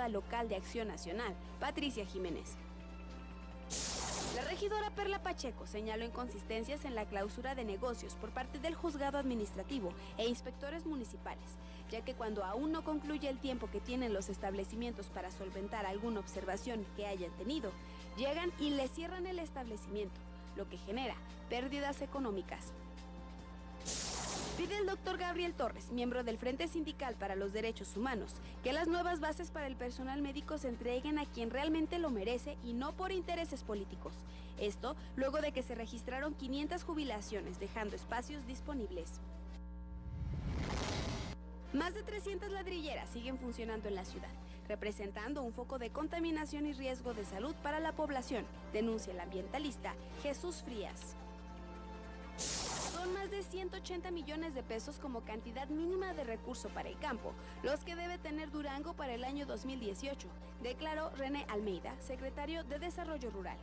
diputada local de Acción Nacional, Patricia Jiménez. La regidora Perla Pacheco señaló inconsistencias en la clausura de negocios por parte del juzgado administrativo e inspectores municipales, ya que cuando aún no concluye el tiempo que tienen los establecimientos para solventar alguna observación que hayan tenido, llegan y les cierran el establecimiento, lo que genera pérdidas económicas. Pide el doctor Gabriel Torres, miembro del Frente Sindical para los Derechos Humanos, que las nuevas bases para el personal médico se entreguen a quien realmente lo merece y no por intereses políticos. Esto luego de que se registraron 500 jubilaciones, dejando espacios disponibles. Más de 300 ladrilleras siguen funcionando en la ciudad, representando un foco de contaminación y riesgo de salud para la población, denuncia el ambientalista Jesús Frías. Son más de 180 millones de pesos como cantidad mínima de recurso para el campo, los que debe tener Durango para el año 2018, declaró René Almeida, secretario de Desarrollo Rural.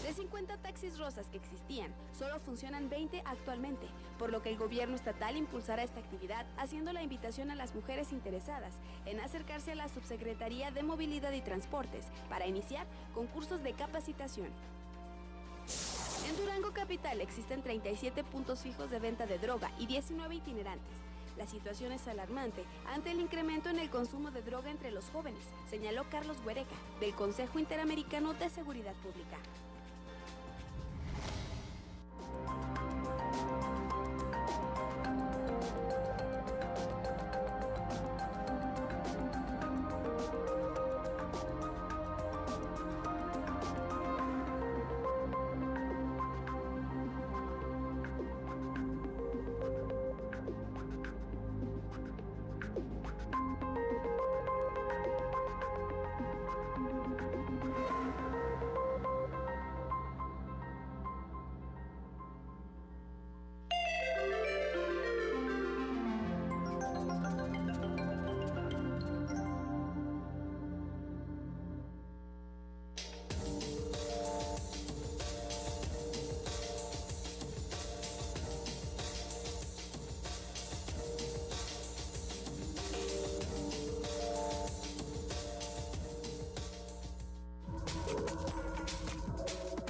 De 50 taxis rosas que existían, solo funcionan 20 actualmente, por lo que el gobierno estatal impulsará esta actividad, haciendo la invitación a las mujeres interesadas en acercarse a la Subsecretaría de Movilidad y Transportes para iniciar concursos de capacitación. En Durango Capital existen 37 puntos fijos de venta de droga y 19 itinerantes. La situación es alarmante ante el incremento en el consumo de droga entre los jóvenes, señaló Carlos Huereca, del Consejo Interamericano de Seguridad Pública.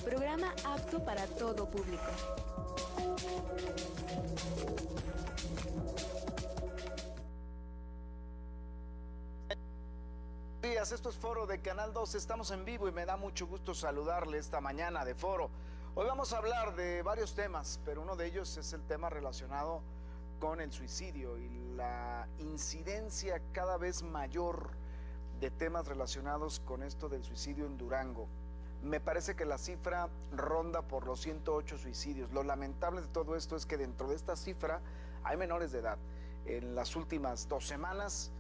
Programa apto para todo público. Buenos días, esto es Foro de Canal 2, estamos en vivo y me da mucho gusto saludarle esta mañana de Foro. Hoy vamos a hablar de varios temas, pero uno de ellos es el tema relacionado con el suicidio y la incidencia cada vez mayor de temas relacionados con esto del suicidio en Durango. Me parece que la cifra ronda por los 108 suicidios. Lo lamentable de todo esto es que dentro de esta cifra hay menores de edad. En las últimas 2 semanas,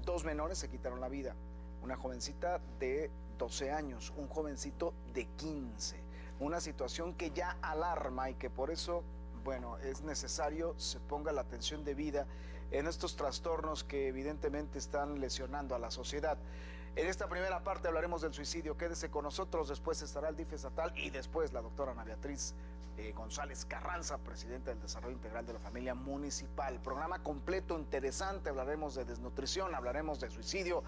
2 menores se quitaron la vida. Una jovencita de 12 años, un jovencito de 15. Una situación que ya alarma y que por eso, bueno, es necesario se ponga la atención debida en estos trastornos que evidentemente están lesionando a la sociedad. En esta primera parte hablaremos del suicidio. Quédese con nosotros, después estará el DIF estatal y después la doctora Ana Beatriz González Carranza, presidenta del Desarrollo Integral de la Familia Municipal. Programa completo, interesante, hablaremos de desnutrición, hablaremos de suicidio,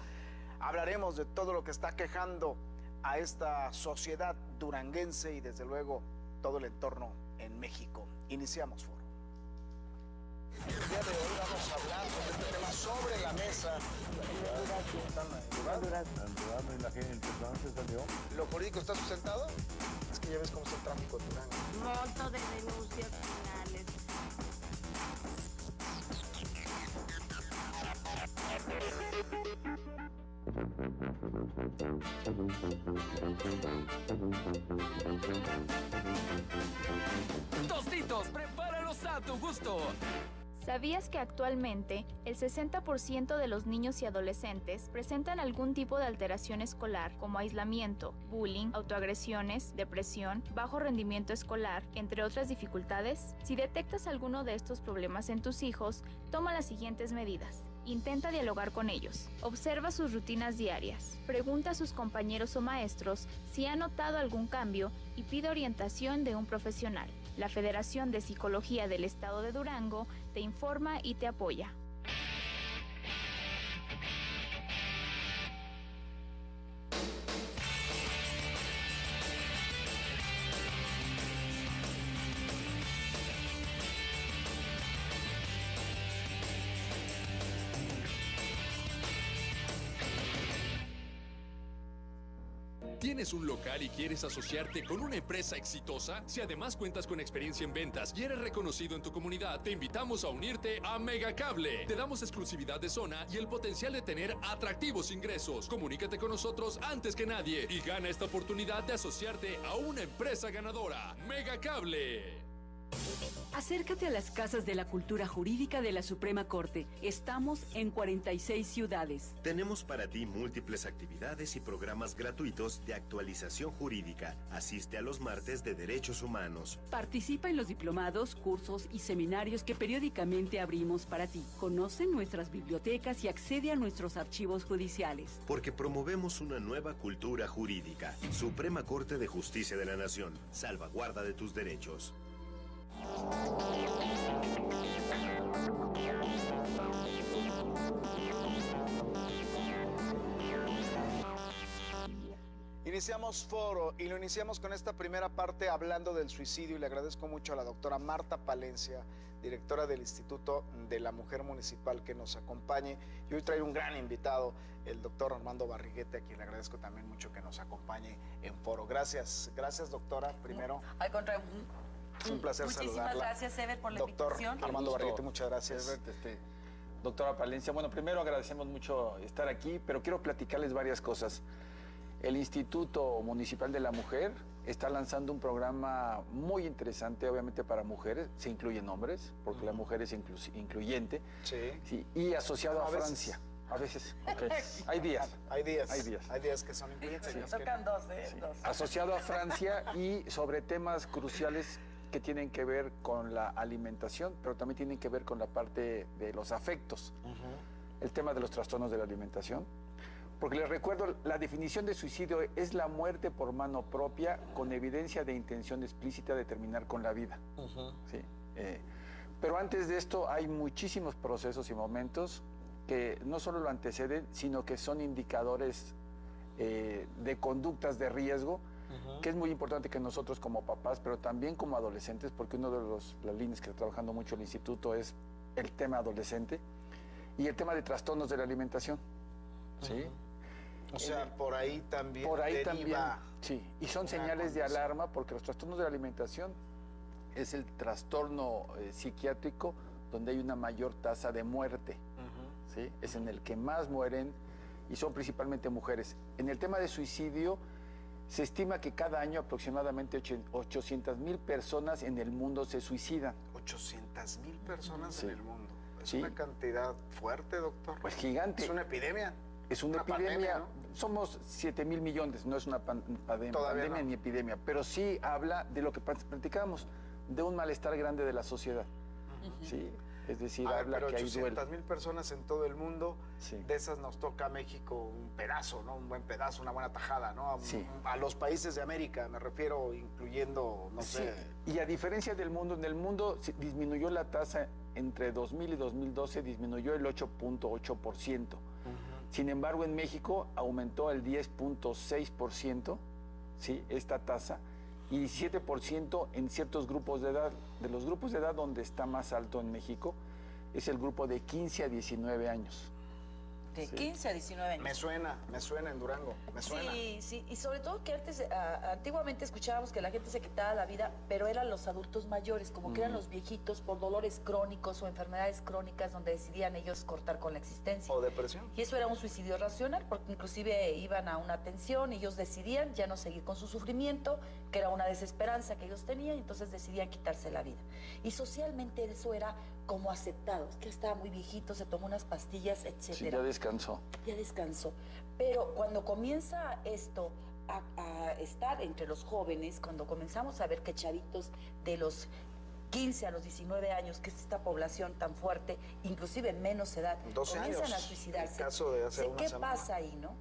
hablaremos de todo lo que está quejando a esta sociedad duranguense y desde luego todo el entorno en México. Iniciamos Foro. El día de hoy vamos a hablar sobre este tema sobre la mesa. Y la gente, entonces salió. ¿Lo jurídico está sustentado? Es que ya ves cómo está el tráfico en Durango. Monto de denuncias penales. Tostitos, prepáralos a tu gusto. ¿Sabías que actualmente el 60% de los niños y adolescentes presentan algún tipo de alteración escolar, como aislamiento, bullying, autoagresiones, depresión, bajo rendimiento escolar, entre otras dificultades? Si detectas alguno de estos problemas en tus hijos, toma las siguientes medidas. Intenta dialogar con ellos. Observa sus rutinas diarias. Pregunta a sus compañeros o maestros si han notado algún cambio y pide orientación de un profesional. La Federación de Psicología del Estado de Durango te informa y te apoya. ¿Tienes un local y quieres asociarte con una empresa exitosa? Si además cuentas con experiencia en ventas y eres reconocido en tu comunidad, te invitamos a unirte a Megacable. Te damos exclusividad de zona y el potencial de tener atractivos ingresos. Comunícate con nosotros antes que nadie y gana esta oportunidad de asociarte a una empresa ganadora. Megacable. Acércate a las casas de la cultura jurídica de la Suprema Corte. Estamos en 46 ciudades. Tenemos para ti múltiples actividades y programas gratuitos de actualización jurídica. Asiste a los martes de Derechos Humanos. Participa en los diplomados, cursos y seminarios que periódicamente abrimos para ti. Conoce nuestras bibliotecas y accede a nuestros archivos judiciales. Porque promovemos una nueva cultura jurídica. Suprema Corte de Justicia de la Nación. Salvaguarda de tus derechos. Iniciamos foro y lo iniciamos con esta primera parte hablando del suicidio y le agradezco mucho a la doctora Marta Palencia, directora del Instituto de la Mujer Municipal, que nos acompañe. Y hoy traigo un gran invitado, el doctor Armando Barriguete, a quien le agradezco también mucho que nos acompañe en foro. Gracias, doctora, primero. Al contrario. Es un placer saludarla. Muchísimas gracias, Ever, por la invitación. Doctor Armando Barriguete, muchas gracias. Doctora Palencia, bueno, primero agradecemos mucho estar aquí, pero quiero platicarles varias cosas. El Instituto Municipal de la Mujer está lanzando un programa muy interesante, obviamente para mujeres, se incluyen hombres, porque la mujer es incluyente, sí, y asociado a Francia. A veces, okay. Hay días que son incluyentes. Sí. Tocan dos, sí. Asociado a Francia y sobre temas cruciales que tienen que ver con la alimentación, pero también tienen que ver con la parte de los afectos. El tema de los trastornos de la alimentación. Porque les recuerdo, la definición de suicidio es la muerte por mano propia con evidencia de intención explícita de terminar con la vida. Sí. Pero antes de esto hay muchísimos procesos y momentos que no solo lo anteceden, sino que son indicadores de conductas de riesgo, que es muy importante que nosotros como papás, pero también como adolescentes, porque uno de las líneas que está trabajando mucho el instituto es el tema adolescente y el tema de trastornos de la alimentación. ¿Sí? O sea, por ahí también sí, y son señales de alarma porque los trastornos de la alimentación es el trastorno psiquiátrico donde hay una mayor tasa de muerte. ¿Sí? Es en el que más mueren y son principalmente mujeres. En el tema de suicidio, se estima que cada año aproximadamente 800,000 personas en el mundo se suicidan. 800,000 personas sí. en el mundo. Es sí. una cantidad fuerte, doctor. Pues gigante. Es una epidemia. Es una epidemia. Pandemia, ¿no? Somos 7,000 millones, no es una pandemia no. ni epidemia, pero sí habla de lo que platicábamos, de un malestar grande de la sociedad. ¿Sí? Es decir, habla que hay duelo. 800,000 personas en todo el mundo, sí. De esas nos toca a México un pedazo, ¿no? Un buen pedazo, una buena tajada, ¿no? Sí. A los países de América, me refiero, incluyendo, no sé. Y a diferencia del mundo, en el mundo disminuyó la tasa entre 2000 y 2012, disminuyó el 8.8%. Sin embargo, en México aumentó el 10.6%, ¿sí? Esta tasa, y 17% en ciertos grupos de edad. De los grupos de edad donde está más alto en México es el grupo de 15 a 19 años. De 15 a 19 años. Me suena en Durango, me suena. Sí, y sobre todo que antes, antiguamente escuchábamos que la gente se quitaba la vida, pero eran los adultos mayores, como que eran los viejitos por dolores crónicos o enfermedades crónicas donde decidían ellos cortar con la existencia. O depresión. Y eso era un suicidio racional, porque inclusive iban a una atención y ellos decidían ya no seguir con su sufrimiento, que era una desesperanza que ellos tenían, y entonces decidían quitarse la vida. Y socialmente eso era como aceptado, es que estaba muy viejito, se tomó unas pastillas, etcétera. Sí, ya descansó. Ya descansó. Pero cuando comienza esto a estar entre los jóvenes, cuando comenzamos a ver que chavitos de los 15 a los 19 años, que es esta población tan fuerte, inclusive en menos edad, 12 comienzan años, a suicidarse. el caso de hace una ¿Qué semana. pasa ahí, no?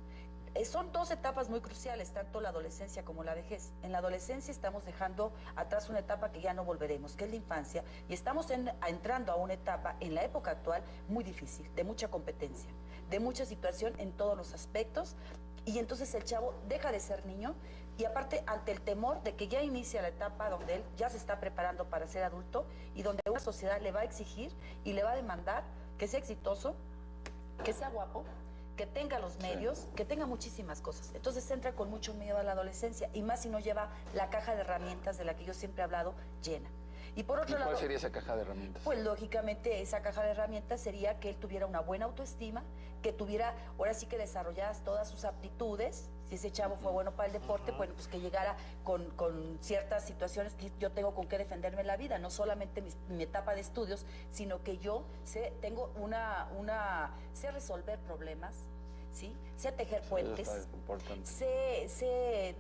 Son dos etapas muy cruciales, tanto la adolescencia como la vejez. En la adolescencia estamos dejando atrás una etapa que ya no volveremos, que es la infancia, y estamos entrando a una etapa, en la época actual, muy difícil, de mucha competencia, de mucha situación en todos los aspectos, y entonces el chavo deja de ser niño, y aparte ante el temor de que ya inicia la etapa donde él ya se está preparando para ser adulto, y donde una sociedad le va a exigir y le va a demandar que sea exitoso, que sea guapo, que tenga los medios, que tenga muchísimas cosas. Entonces entra con mucho miedo a la adolescencia, y más si no lleva la caja de herramientas de la que yo siempre he hablado llena. Y por otro lado, ¿cuál sería esa caja de herramientas? Pues lógicamente esa caja de herramientas sería que él tuviera una buena autoestima, que tuviera, ahora sí que desarrolladas todas sus aptitudes. Si ese chavo fue bueno para el deporte, bueno, pues que llegara con ciertas situaciones que yo tengo con qué defenderme en la vida, no solamente mi etapa de estudios, sino que yo sé resolver problemas, ¿sí? Sé tejer puentes,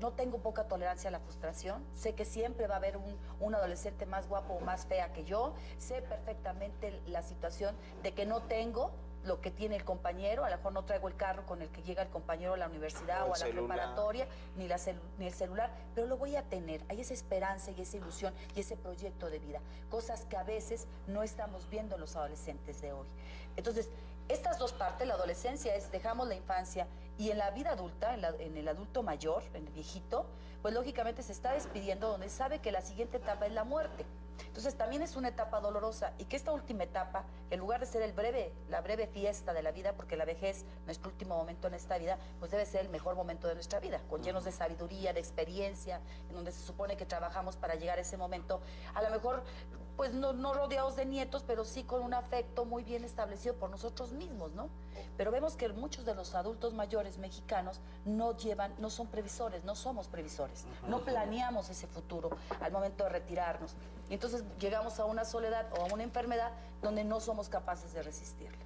no tengo poca tolerancia a la frustración, sé que siempre va a haber un adolescente más guapo o más fea que yo, sé perfectamente la situación de que no tengo lo que tiene el compañero, a lo mejor no traigo el carro con el que llega el compañero a la universidad o a la preparatoria, ni el celular, pero lo voy a tener. Hay esa esperanza y esa ilusión y ese proyecto de vida, cosas que a veces no estamos viendo en los adolescentes de hoy. Entonces, estas dos partes, la adolescencia es dejamos la infancia, y en la vida adulta, en el adulto mayor, en el viejito, pues lógicamente se está despidiendo, donde sabe que la siguiente etapa es la muerte. Entonces también es una etapa dolorosa, y que esta última etapa, en lugar de ser la breve fiesta de la vida, porque la vejez, nuestro último momento en esta vida, pues debe ser el mejor momento de nuestra vida, con llenos de sabiduría, de experiencia, en donde se supone que trabajamos para llegar a ese momento, a lo mejor pues no rodeados de nietos, pero sí con un afecto muy bien establecido por nosotros mismos, ¿no? Pero vemos que muchos de los adultos mayores mexicanos no son previsores, no somos previsores, no planeamos ese futuro al momento de retirarnos. Y entonces llegamos a una soledad o a una enfermedad donde no somos capaces de resistirlo.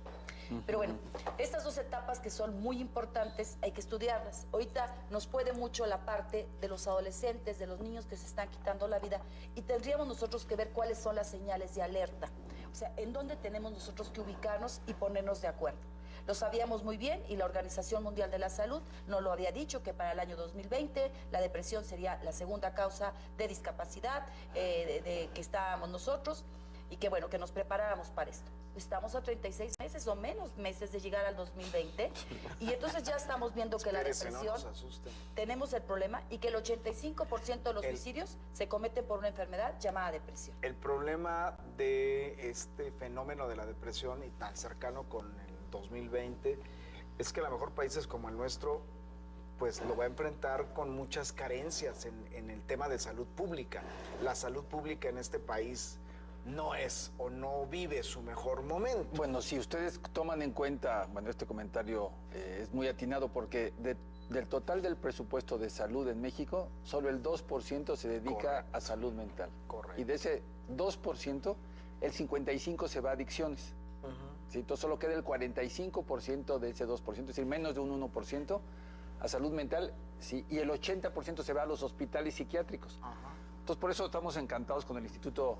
Pero bueno, estas dos etapas que son muy importantes hay que estudiarlas. Ahorita nos puede mucho la parte de los adolescentes, de los niños que se están quitando la vida, y tendríamos nosotros que ver cuáles son las señales de alerta. O sea, en dónde tenemos nosotros que ubicarnos y ponernos de acuerdo. Lo sabíamos muy bien, y la Organización Mundial de la Salud nos lo había dicho, que para el año 2020 la depresión sería la segunda causa de discapacidad de que estábamos nosotros, y que bueno, que nos preparáramos para esto. Estamos a 36 meses o menos meses de llegar al 2020, y entonces ya estamos viendo que la depresión, no nos asusten, tenemos el problema, y que el 85% de los suicidios se cometen por una enfermedad llamada depresión. El problema de este fenómeno de la depresión, y tan cercano con el 2020, es que a lo mejor países como el nuestro pues lo va a enfrentar con muchas carencias en el tema de salud pública. La salud pública en este país no es o no vive su mejor momento. Bueno, si ustedes toman en cuenta, bueno, este comentario es muy atinado, porque del total del presupuesto de salud en México, solo el 2% se dedica a salud mental. Correcto. Y de ese 2%, el 55% se va a adicciones. ¿Sí? Entonces solo queda el 45% de ese 2%, es decir, menos de un 1% a salud mental, ¿sí? Y el 80% se va a los hospitales psiquiátricos. Entonces, por eso estamos encantados con el Instituto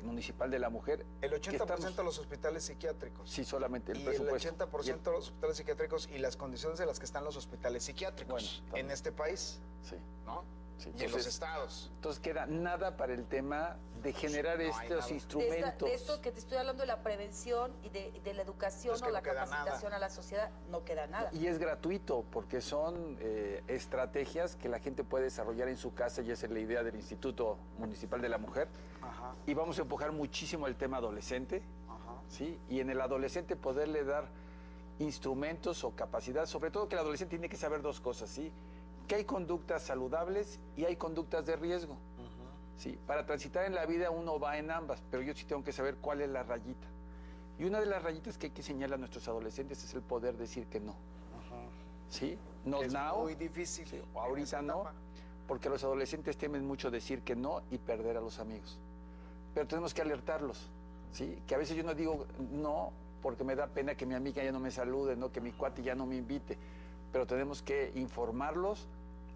Municipal de la Mujer. El 80% de los hospitales psiquiátricos. Sí, solamente el y presupuesto. El 80% de los hospitales psiquiátricos, y las condiciones en las que están los hospitales psiquiátricos en este país. Sí. ¿No? Sí, y en los estados. Entonces queda nada para el tema de generar estos instrumentos. De esto que te estoy hablando, de la prevención y de la educación o la capacitación a la sociedad, no queda nada. Y es gratuito, porque son estrategias que la gente puede desarrollar en su casa, y esa es la idea del Instituto Municipal de la Mujer. Y vamos a empujar muchísimo el tema adolescente, ¿sí? Y en el adolescente poderle dar instrumentos o capacidad, sobre todo que el adolescente tiene que saber dos cosas, ¿sí? Que hay conductas saludables y hay conductas de riesgo. ¿Sí? Para transitar en la vida uno va en ambas, pero yo sí tengo que saber cuál es la rayita. Y una de las rayitas que hay que señalar a nuestros adolescentes es el poder decir que no. ¿Sí? No es now, muy difícil. ¿sí? O ahorita no, porque los adolescentes temen mucho decir que no y perder a los amigos. Pero tenemos que alertarlos, ¿sí? Que a veces yo no digo no porque me da pena que mi amiga ya no me salude, ¿no? Que mi cuate ya no me invite. Pero tenemos que informarlos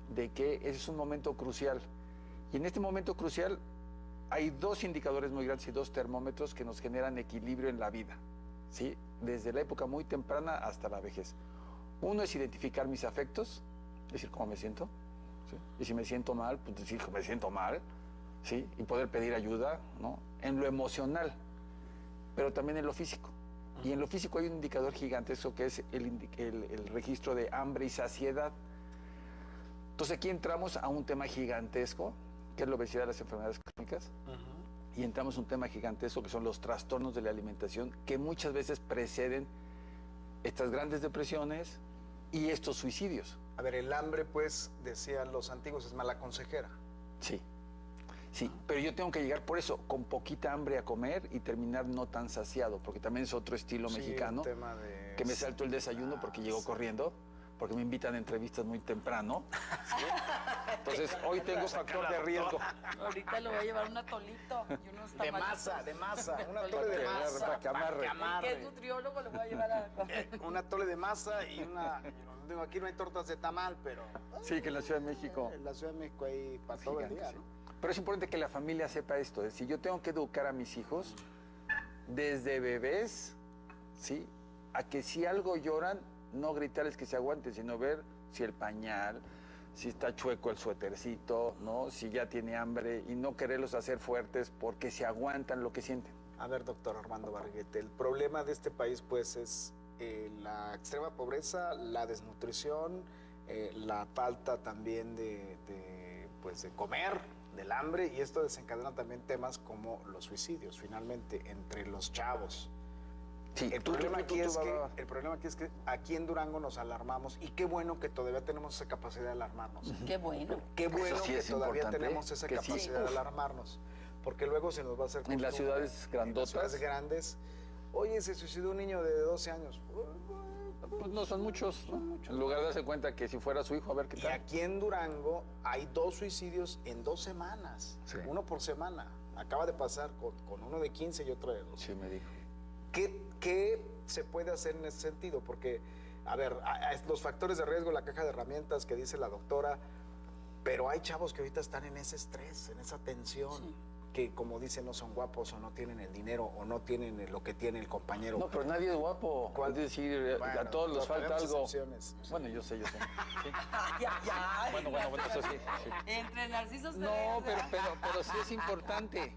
de que ese es un momento crucial. Y en este momento crucial hay dos indicadores muy grandes y dos termómetros que nos generan equilibrio en la vida, ¿sí? Desde la época muy temprana hasta la vejez. Uno es identificar mis afectos, decir cómo me siento, ¿sí? Y si me siento mal, pues decir que me siento mal, ¿sí? Y poder pedir ayuda, ¿no? En lo emocional, pero también en lo físico. Y en lo físico hay un indicador gigantesco que es el registro de hambre y saciedad. Entonces aquí entramos a un tema gigantesco, que es la obesidad, las enfermedades crónicas, y entramos a un tema gigantesco que son los trastornos de la alimentación, que muchas veces preceden estas grandes depresiones y estos suicidios. A ver, el hambre, pues, decían los antiguos, es mala consejera. Sí, sí, pero yo tengo que llegar por eso, con poquita hambre a comer y terminar no tan saciado, porque también es otro estilo mexicano, tema de... que me salto el desayuno porque llego corriendo, porque me invitan a entrevistas muy temprano. ¿Sí? Entonces, hoy tengo factor de riesgo. Ahorita le voy a llevar un atolito y unos De tamalitos. masa, un atole de masa. Para que amarre. Que es nutriólogo, le voy a llevar a comer. Un atole de masa y una... Digo, aquí no hay tortas de tamal, pero... Sí, que en la Ciudad de México... En la Ciudad de México hay para todo el día, sí. ¿no? Pero es importante que la familia sepa esto. Es decir, yo tengo que educar a mis hijos desde bebés, ¿sí? A que si algo lloran, no gritarles que se aguanten, sino ver si el pañal, si está chueco el suétercito, ¿no? Si ya tiene hambre y no quererlos hacer fuertes porque se aguantan lo que sienten. A ver, doctor Armando Barriguete, el problema de este país, pues, es la extrema pobreza, la desnutrición, la falta también de comer, del hambre, y esto desencadena también temas como los suicidios, finalmente, entre los chavos. Sí, el problema aquí es que aquí en Durango nos alarmamos, y qué bueno que todavía tenemos esa capacidad de alarmarnos. Qué bueno. Qué bueno sí que es todavía importante, tenemos esa que sí. capacidad de alarmarnos, porque luego se nos va a hacer En las costumbre. ciudades grandotas. En las ciudades grandes. Oye, se suicidó un niño de 12 años. Pues no son muchos, ¿no? En lugar de darse cuenta que si fuera su hijo, a ver qué Y tal. aquí en Durango hay 2 suicidios en 2 semanas. Sí. Uno por semana. Acaba de pasar con uno de 15 y otro de 12. Sí, me dijo. ¿Qué se puede hacer en ese sentido? Porque, a ver, los factores de riesgo, la caja de herramientas que dice la doctora, pero hay chavos que ahorita están en ese estrés, en esa tensión. Sí. Que, como dicen, no son guapos o no tienen el dinero o no tienen lo que tiene el compañero. No, pero nadie es guapo. Es decir, bueno, a todos les falta algo. Excepciones. Bueno, yo sé. Sí. Ya. Bueno, eso sí. Entre narcisos. No, pero sí es importante,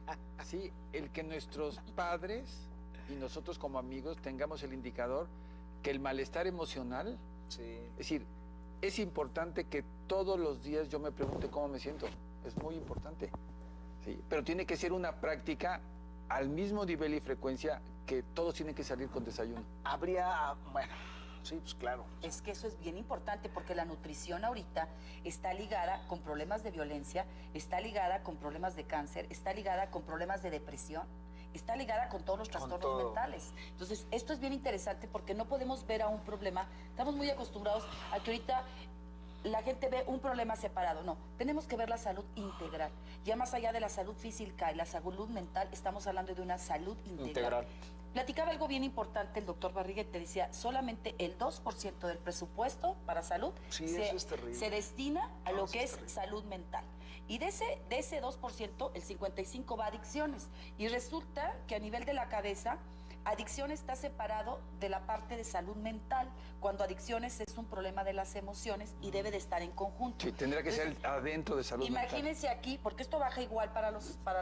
sí, el que nuestros padres y nosotros como amigos tengamos el indicador que el malestar emocional, sí. Es decir, es importante que todos los días yo me pregunte cómo me siento. Es muy importante. Sí, pero tiene que ser una práctica al mismo nivel y frecuencia que todos tienen que salir con desayuno. Bueno, sí, pues claro. Es que eso es bien importante porque la nutrición ahorita está ligada con problemas de violencia, está ligada con problemas de cáncer, está ligada con problemas de depresión, está ligada con todos los trastornos mentales. Entonces, esto es bien interesante porque no podemos ver a un problema, estamos muy acostumbrados a que ahorita la gente ve un problema separado. No, tenemos que ver la salud integral. Ya más allá de la salud física y la salud mental, estamos hablando de una salud integral. Platicaba algo bien importante el doctor Barriguete, decía, solamente el 2% del presupuesto para salud se destina a lo que es salud mental. Y de ese 2%, el 55% va a adicciones. Y resulta que a nivel de la cabeza, adicción está separado de la parte de salud mental, cuando adicciones es un problema de las emociones y debe de estar en conjunto. Sí, tendría que ser adentro de salud mental. Imagínense aquí, porque esto baja igual para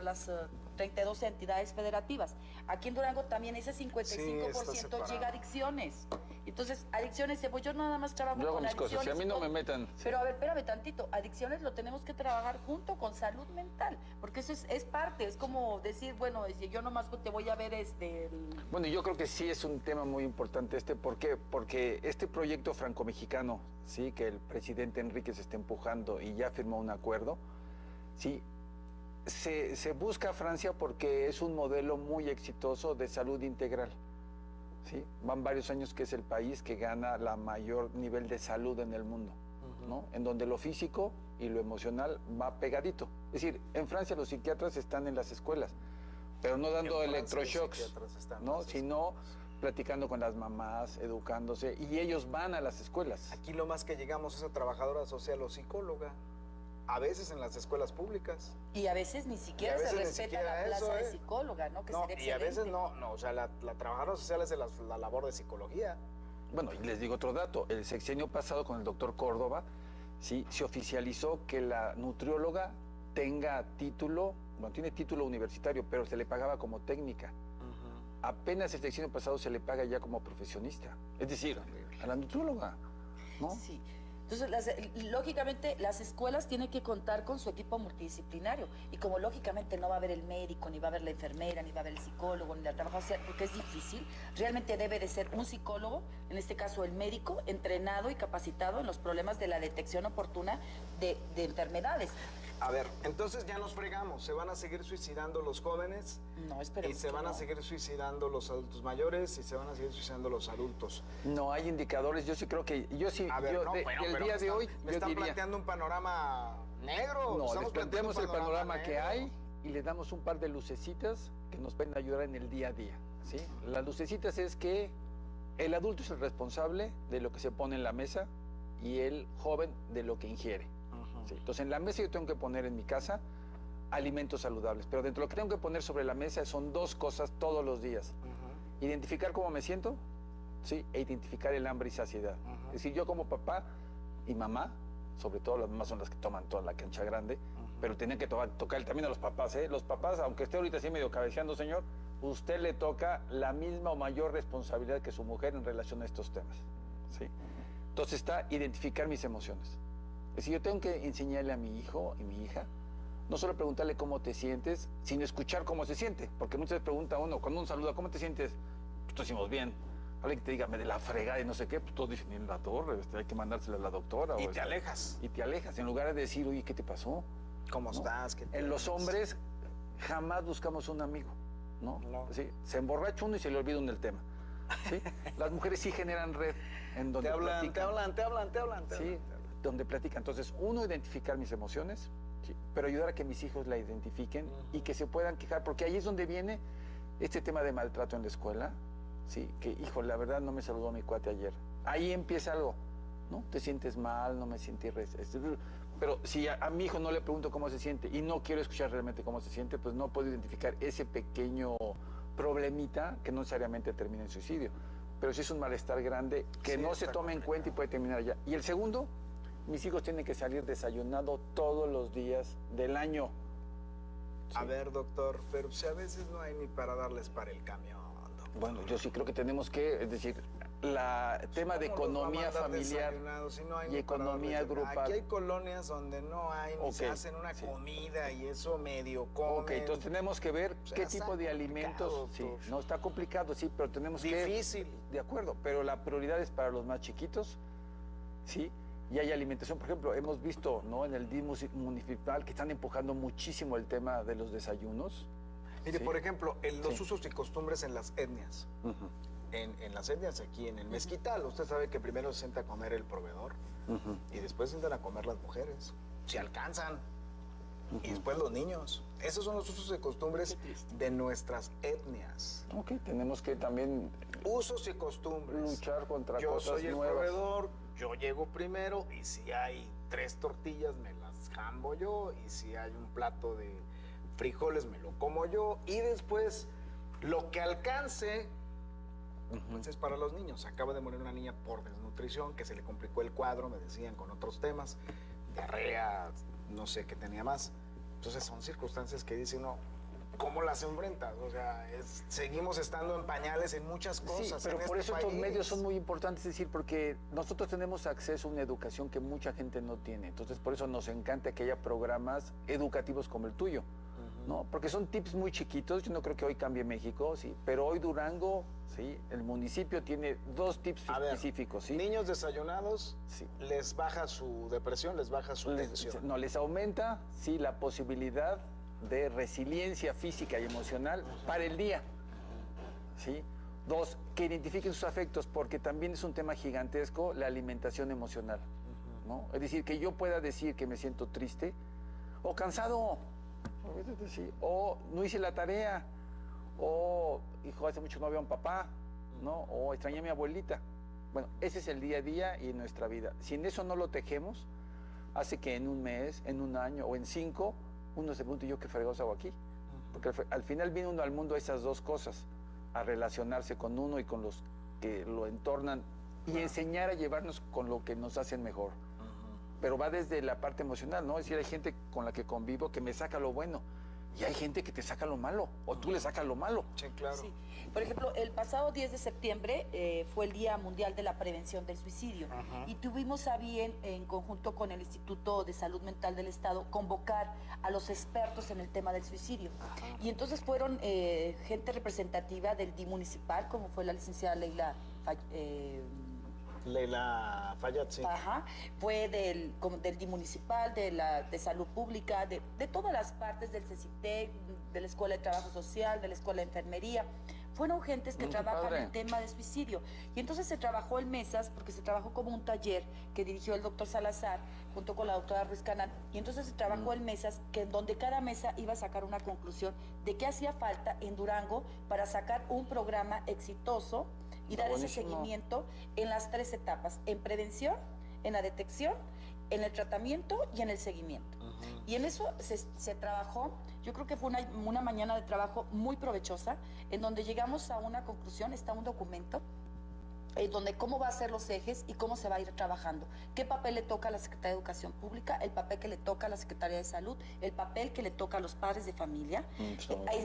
las 32 entidades federativas. Aquí en Durango también ese 55% llega a adicciones. Entonces, adicciones, pues yo nada más trabajo con adicciones. Cosas, si a mí no me metan. Pero a ver, espérame tantito, adicciones lo tenemos que trabajar junto con salud mental, porque eso es parte, es como decir, bueno, yo nomás te voy a ver Bueno, yo creo que sí es un tema muy importante ¿por qué? Porque este proyecto franco-mexicano, sí, que el presidente Enríquez está empujando y ya firmó un acuerdo, sí, se busca a Francia porque es un modelo muy exitoso de salud integral. ¿Sí? Van varios años que es el país que gana la mayor nivel de salud en el mundo, ¿no? En donde lo físico y lo emocional va pegadito. Es decir, en Francia los psiquiatras están en las escuelas, pero no dando electroshocks, ¿no? Sino platicando con las mamás, educándose, y ellos van a las escuelas. Aquí lo más que llegamos es a trabajadora social o psicóloga. A veces en las escuelas públicas. Y a veces ni siquiera se respeta la plaza de psicóloga, ¿no? Que sería excelente. Y a veces no, o sea, la trabajadora social es la labor de psicología. Bueno, y les digo otro dato. El sexenio pasado con el doctor Córdoba, sí, se oficializó que la nutrióloga tenga título, bueno, tiene título universitario, pero se le pagaba como técnica. Apenas el sexenio pasado se le paga ya como profesionista. Es decir, a la nutrióloga, ¿no? Sí. Entonces, lógicamente, las escuelas tienen que contar con su equipo multidisciplinario. Y como lógicamente no va a haber el médico, ni va a haber la enfermera, ni va a haber el psicólogo, ni la trabajadora social, porque es difícil, realmente debe de ser un psicólogo, en este caso el médico, entrenado y capacitado en los problemas de la detección oportuna de enfermedades. A ver, entonces ya nos fregamos. ¿Se van a seguir suicidando los jóvenes? No, esperemos Y se que van a no. seguir suicidando los adultos mayores y se van a seguir suicidando los adultos. No hay indicadores, yo sí creo que, yo sí, A ver, yo, no, de- bueno, el pero día de hoy, me yo están diría, planteando un panorama negro. no, Estamos les planteamos el planteando un panorama que negro. hay y le damos un par de lucecitas que nos pueden ayudar en el día a día, ¿sí? Las lucecitas es que el adulto es el responsable de lo que se pone en la mesa y el joven de lo que ingiere. ¿Sí? Entonces, en la mesa yo tengo que poner en mi casa alimentos saludables, pero dentro de lo que tengo que poner sobre la mesa son dos cosas todos los días. Identificar cómo me siento, ¿sí? E identificar el hambre y saciedad. Es decir, yo como papá y mamá, sobre todo las mamás son las que toman toda la cancha grande, pero tienen que tocar también a los papás, ¿eh? Los papás, aunque esté ahorita así medio cabeceando, señor, usted le toca la misma o mayor responsabilidad que su mujer en relación a estos temas, ¿sí? Entonces está identificar mis emociones. Es decir, yo tengo que enseñarle a mi hijo y mi hija, no solo preguntarle cómo te sientes, sino escuchar cómo se siente. Porque muchas veces pregunta uno, cuando uno saluda, ¿cómo te sientes? Pues decimos bien. Alguien que te diga, me de la fregada y no sé qué, pues todos dicen, en la torre, hay que mandársela a la doctora. Y o te alejas. Y te alejas, en lugar de decir, oye, ¿qué te pasó? ¿Cómo estás? ¿Qué En los tienes? hombres jamás buscamos un amigo, ¿no? No. ¿Sí? Se emborracha uno y se le olvida uno el tema. ¿Sí? Las mujeres sí generan red en donde Te hablan, platican. te hablan, te hablan, te hablan. te Sí, hablan. donde platican. Entonces, uno, identificar mis emociones, sí, pero ayudar a que mis hijos la identifiquen y que se puedan quejar, porque ahí es donde viene este tema de maltrato en la escuela, sí, que, hijo, la verdad no me saludó mi cuate ayer. Ahí empieza algo, ¿no? Te sientes mal, no me siento pero si a mi hijo no le pregunto cómo se siente y no quiero escuchar realmente cómo se siente, pues no puedo identificar ese pequeño problemita que no necesariamente termina en suicidio. Pero sí es un malestar grande que Sí, no se está toma en complicado. cuenta y puede terminar allá. Y el segundo, mis hijos tienen que salir desayunado todos los días del año. A ver, doctor, pero si a veces no hay ni para darles para el camión, doctor. Bueno, yo sí creo que tenemos que, es decir, el tema de ¿Cómo los va a economía mandar familiar desayunados si no hay y ni para economía darles? grupal. Aquí hay colonias donde no hay, ni se Ok, hacen una sí. comida y eso medio comen. Ok, entonces tenemos que ver sea, qué está tipo de alimentos. complicado, Sí, doctor. no está complicado, sí, pero tenemos Difícil. que. De acuerdo, pero la prioridad es para los más chiquitos, sí. Y hay alimentación, por ejemplo, hemos visto, ¿no? En el DIF municipal que están empujando muchísimo el tema de los desayunos. Mire, Sí. por ejemplo, los Sí. usos y costumbres en las etnias. En las etnias aquí en el Mezquital, usted sabe que primero se sienta a comer el proveedor y después se sientan a comer las mujeres, si alcanzan, y después los niños. Esos son los usos y costumbres de nuestras etnias. Ok, tenemos que también Usos y costumbres. luchar contra Yo cosas soy el nuevas. proveedor, yo llego primero y si hay 3 tortillas me las jambo yo y si hay un plato de frijoles me lo como yo y después lo que alcance pues es para los niños. Acaba de morir una niña por desnutrición que se le complicó el cuadro, me decían, con otros temas, diarrea, no sé qué tenía más. Entonces son circunstancias que dice uno, ¿cómo las enfrentas? O sea, seguimos estando en pañales en muchas cosas. Sí, pero en por este eso estos país. medios son muy importantes, es decir, porque nosotros tenemos acceso a una educación que mucha gente no tiene. Entonces, por eso nos encanta que haya programas educativos como el tuyo, ¿no? Porque son tips muy chiquitos, yo no creo que hoy cambie México, sí, pero hoy Durango, sí, el municipio tiene 2 tips A ver, específicos, sí. Niños desayunados, Sí. les baja su depresión, les baja su tensión. No, les aumenta, sí, la posibilidad de resiliencia física y emocional para el día, ¿sí? 2, que identifiquen sus afectos, porque también es un tema gigantesco la alimentación emocional, ¿no? Es decir, que yo pueda decir que me siento triste o cansado, sí, o no hice la tarea, o, hijo, hace mucho no veo a un papá, ¿no? O extrañé a mi abuelita. Bueno, ese es el día a día y en nuestra vida. Si en eso no lo tejemos, hace que en un mes, en un año o en 5, uno se pregunte, ¿yo qué fregados hago aquí? Porque al final viene uno al mundo a esas 2 cosas, a relacionarse con uno y con los que lo entornan y enseñar a llevarnos con lo que nos hacen mejor. Pero va desde la parte emocional, ¿no? Es decir, hay gente con la que convivo que me saca lo bueno. y hay gente que te saca lo malo, o tú le sacas lo malo. Sí, claro. Sí. Por ejemplo, el pasado 10 de septiembre fue el Día Mundial de la Prevención del Suicidio. Y tuvimos a bien, en conjunto con el Instituto de Salud Mental del Estado, convocar a los expertos en el tema del suicidio. Y entonces fueron gente representativa del DI municipal, como fue la licenciada Leila Fayad, sí. Ajá, fue del DI municipal, de salud pública, de todas las partes del CECITEC, de la Escuela de Trabajo Social, de la Escuela de Enfermería. Fueron gentes que trabajan el tema de suicidio. Y entonces se trabajó en mesas, porque se trabajó como un taller que dirigió el doctor Salazar, junto con la doctora Ruiz Canal. Y entonces se trabajó en mesas, donde cada mesa iba a sacar una conclusión de qué hacía falta en Durango para sacar un programa exitoso y dar ese seguimiento en las 3 etapas: en prevención, en la detección, en el tratamiento y en el seguimiento. Y en eso se trabajó. Yo creo que fue una mañana de trabajo muy provechosa, en donde llegamos a una conclusión. Está un documento en donde cómo va a ser los ejes y cómo se va a ir trabajando. ¿Qué papel le toca a la Secretaría de Educación Pública? El papel que le toca a la Secretaría de Salud, el papel que le toca a los padres de familia.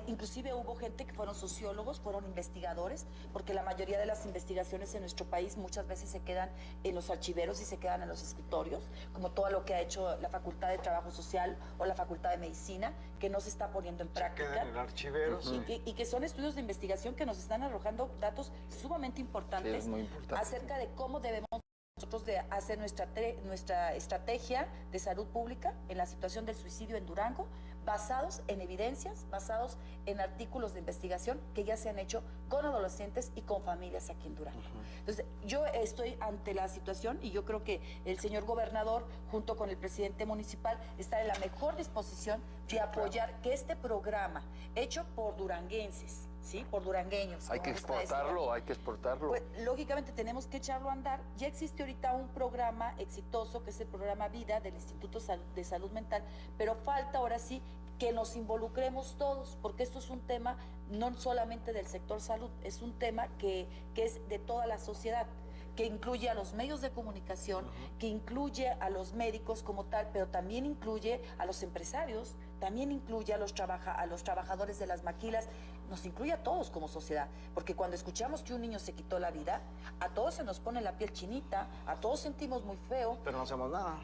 Inclusive hubo gente que fueron sociólogos, fueron investigadores, porque la mayoría de las investigaciones en nuestro país muchas veces se quedan en los archiveros y se quedan en los escritorios, como todo lo que ha hecho la Facultad de Trabajo Social o la Facultad de Medicina, que no se está poniendo en práctica. Se quedan en archiveros. Y que son estudios de investigación que nos están arrojando datos sumamente importantes. Acerca de cómo debemos nosotros de hacer nuestra estrategia de salud pública en la situación del suicidio en Durango, basados en evidencias, basados en artículos de investigación que ya se han hecho con adolescentes y con familias aquí en Durango. Entonces, yo estoy ante la situación y yo creo que el señor gobernador, junto con el presidente municipal, está en la mejor disposición de apoyar que este programa, hecho por duranguenses, ¿sí? Por durangueños. Hay que exportarlo, hay que exportarlo. Pues, lógicamente tenemos que echarlo a andar. Ya existe ahorita un programa exitoso, que es el programa Vida del Instituto de Salud Mental, pero falta ahora sí que nos involucremos todos, porque esto es un tema no solamente del sector salud, es un tema que es de toda la sociedad, que incluye a los medios de comunicación, que incluye a los médicos como tal, pero también incluye a los empresarios, también incluye a los trabajadores de las maquilas, nos incluye a todos como sociedad, porque cuando escuchamos que un niño se quitó la vida, a todos se nos pone la piel chinita, a todos sentimos muy feo. Pero no hacemos nada.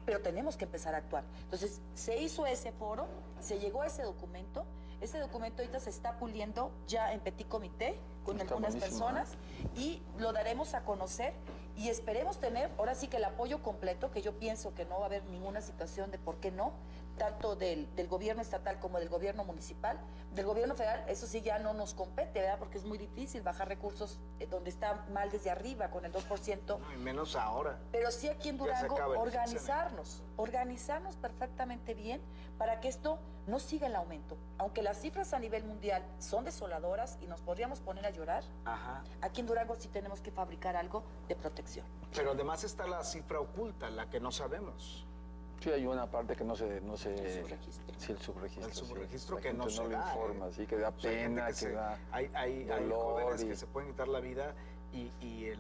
Pero tenemos que empezar a actuar. Entonces, se hizo ese foro, se llegó a ese documento ahorita se está puliendo ya en petit comité con algunas personas y lo daremos a conocer y esperemos tener ahora sí que el apoyo completo, que yo pienso que no va a haber ninguna situación de por qué no, tanto del gobierno estatal como del gobierno municipal. Del gobierno federal, eso sí ya no nos compete, ¿verdad? Porque es muy difícil bajar recursos donde está mal desde arriba, con el 2%. No, y menos ahora. Pero sí aquí en Durango organizarnos perfectamente bien para que esto no siga el aumento. Aunque las cifras a nivel mundial son desoladoras y nos podríamos poner a llorar, aquí en Durango sí tenemos que fabricar algo de protección. Pero además está la cifra oculta, la que no sabemos. Sí, hay una parte que no se... El subregistro. Sí, el subregistro. El subregistro sí. que no se lo da. informa, sí, que da pena, que da hay jóvenes que se pueden quitar la vida y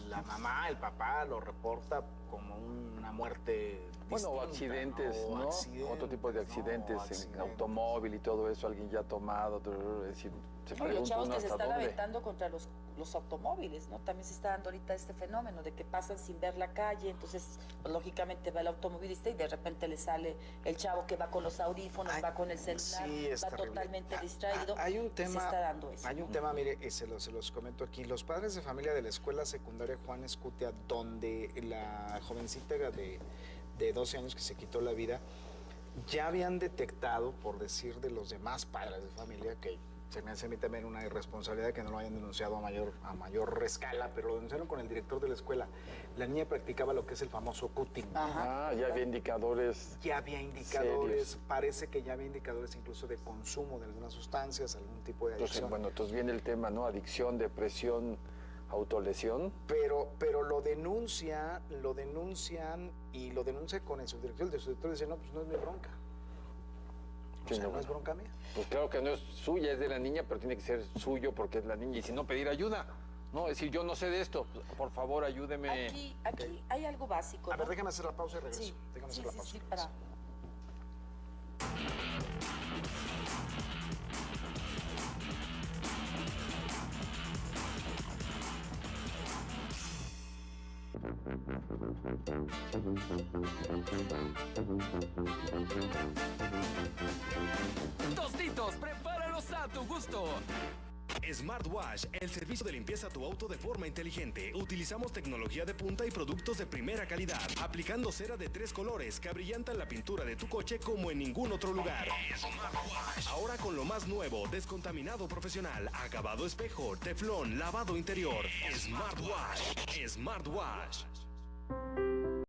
la mamá, el papá lo reporta como una muerte distinta, o accidentes, ¿no? Otro tipo de accidentes en automóvil y todo eso, alguien ya tomado, es decir, se pregunta los chavos uno que se hasta están dónde. aventando contra los automóviles, ¿no? También se está dando ahorita este fenómeno de que pasan sin ver la calle, entonces pues, lógicamente va el automovilista y de repente le sale el chavo que va con los audífonos, va con el celular, va totalmente distraído. Hay un tema, se está dando eso. Hay un tema, mire, se los comento aquí. Los padres de familia de la escuela secundaria Juan Escutia, donde la jovencita de 12 años que se quitó la vida, ya habían detectado, por decir de los demás padres de familia, que se me hace a mí también una irresponsabilidad que no lo hayan denunciado a mayor escala, pero lo denunciaron con el director de la escuela. La niña practicaba lo que es el famoso cutting. Ya había indicadores. Ya había indicadores, serios. Parece que ya había indicadores incluso de consumo de algunas sustancias, algún tipo de adicción. Entonces viene el tema, ¿no? Adicción, depresión, autolesión. Pero lo denuncian y lo denuncia con el subdirector. El subdirector dice, no, pues no es mi bronca. O sea, no es bronca mía. Pues claro que no es suya, es de la niña, pero tiene que ser suyo porque es la niña. Y si no, pedir ayuda. No, es decir, yo no sé de esto, por favor, ayúdeme. Aquí hay algo básico, A ver, ¿no? déjame hacer la pausa y regreso. Sí, Déjame hacer la pausa. sí, para... Tostitos, prepáralos a tu gusto. Smartwash, el servicio de limpieza a tu auto de forma inteligente. Utilizamos tecnología de punta y productos de primera calidad, aplicando cera de 3 colores que abrillantan la pintura de tu coche como en ningún otro lugar. Smartwash. Ahora con lo más nuevo, descontaminado profesional, acabado espejo, teflón, lavado interior. Smartwash. Smartwash.